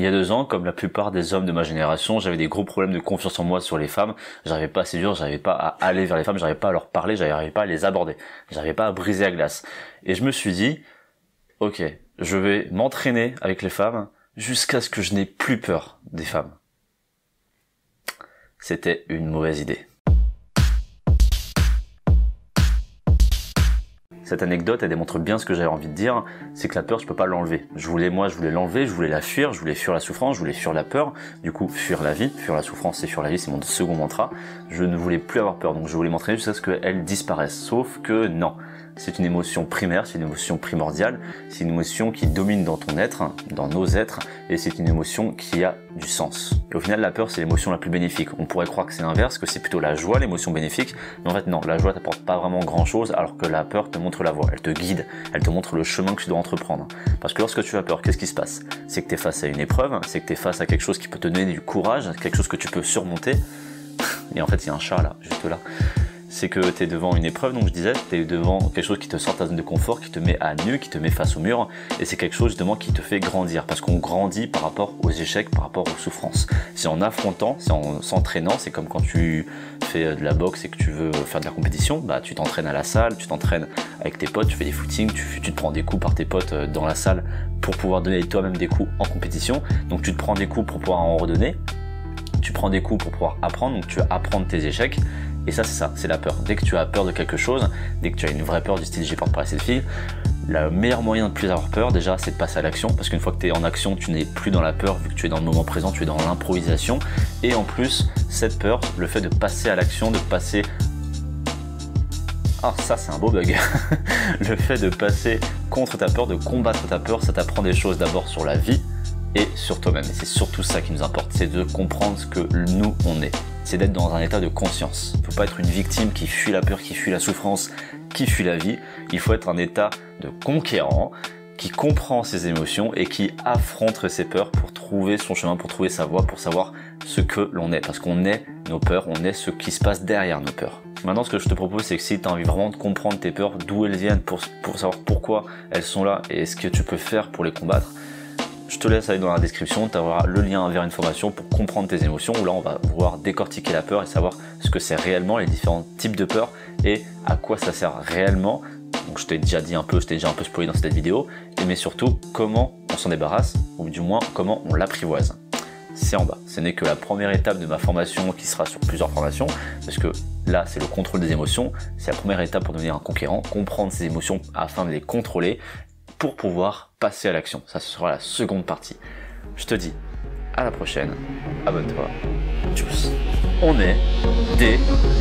y a 2 ans, comme la plupart des hommes de ma génération, j'avais des gros problèmes de confiance en moi sur les femmes. J'arrivais pas à séduire, j'arrivais pas à aller vers les femmes, j'arrivais pas à leur parler, j'arrivais pas à les aborder. J'arrivais pas à briser la glace. Et je me suis dit, ok, je vais m'entraîner avec les femmes jusqu'à ce que je n'ai plus peur des femmes. C'était une mauvaise idée. Cette anecdote, elle démontre bien ce que j'avais envie de dire, c'est que la peur, je peux pas l'enlever. Je voulais l'enlever, je voulais la fuir, je voulais fuir la souffrance, je voulais fuir la peur, du coup, fuir la vie, fuir la souffrance et fuir la vie, c'est mon second mantra. Je ne voulais plus avoir peur, donc je voulais m'entraîner jusqu'à ce qu'elle disparaisse. Sauf que non. C'est une émotion primaire, c'est une émotion primordiale, c'est une émotion qui domine dans ton être, dans nos êtres, et c'est une émotion qui a du sens. Et au final, la peur, c'est l'émotion la plus bénéfique. On pourrait croire que c'est l'inverse, que c'est plutôt la joie, l'émotion bénéfique, mais en fait non, la joie t'apporte pas vraiment grand chose, alors que la peur te montre la voie, elle te guide, elle te montre le chemin que tu dois entreprendre. Parce que lorsque tu as peur, qu'est-ce qui se passe? C'est que tu es face à une épreuve, c'est que tu es face à quelque chose qui peut te donner du courage, quelque chose que tu peux surmonter, et en fait, il y a un chat là, juste là. C'est que tu es devant une épreuve, donc je disais, tu es devant quelque chose qui te sort de ta zone de confort, qui te met à nu, qui te met face au mur, et c'est quelque chose justement qui te fait grandir, parce qu'on grandit par rapport aux échecs, par rapport aux souffrances. C'est en affrontant, c'est en s'entraînant, c'est comme quand tu fais de la boxe et que tu veux faire de la compétition, bah tu t'entraînes à la salle, tu t'entraînes avec tes potes, tu fais des footings, tu te prends des coups par tes potes dans la salle pour pouvoir donner toi-même des coups en compétition, donc tu te prends des coups pour pouvoir en redonner, tu prends des coups pour pouvoir apprendre, donc tu vas apprendre tes échecs. Et ça, c'est la peur. Dès que tu as peur de quelque chose, dès que tu as une vraie peur du style j'ai peur de parler à cette fille, le meilleur moyen de plus avoir peur, déjà, c'est de passer à l'action. Parce qu'une fois que tu es en action, tu n'es plus dans la peur, vu que tu es dans le moment présent, tu es dans l'improvisation. Et en plus, cette peur, le fait de passer à l'action, de passer... Ah, ça, c'est un beau bug. Le fait de passer contre ta peur, de combattre ta peur, ça t'apprend des choses d'abord sur la vie et sur toi-même. Et c'est surtout ça qui nous importe, c'est de comprendre ce que nous, on est. C'est d'être dans un état de conscience. Il ne faut pas être une victime qui fuit la peur, qui fuit la souffrance, qui fuit la vie. Il faut être un état de conquérant qui comprend ses émotions et qui affronte ses peurs pour trouver son chemin, pour trouver sa voie, pour savoir ce que l'on est. Parce qu'on est nos peurs, on est ce qui se passe derrière nos peurs. Maintenant, ce que je te propose, c'est que si tu as envie vraiment de comprendre tes peurs, d'où elles viennent, pour savoir pourquoi elles sont là et ce que tu peux faire pour les combattre, je te laisse aller dans la description, tu auras le lien vers une formation pour comprendre tes émotions, où là on va pouvoir décortiquer la peur et savoir ce que c'est réellement, les différents types de peur et à quoi ça sert réellement. Donc je t'ai déjà dit un peu, je t'ai déjà un peu spoilé dans cette vidéo, mais surtout comment on s'en débarrasse, ou du moins comment on l'apprivoise. C'est en bas, ce n'est que la première étape de ma formation qui sera sur plusieurs formations, parce que là c'est le contrôle des émotions, c'est la première étape pour devenir un conquérant, comprendre ses émotions afin de les contrôler, pour pouvoir passer à l'action. Ça, ce sera la seconde partie. Je te dis à la prochaine. Abonne-toi. Tchuss. On est des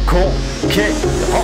conquérants.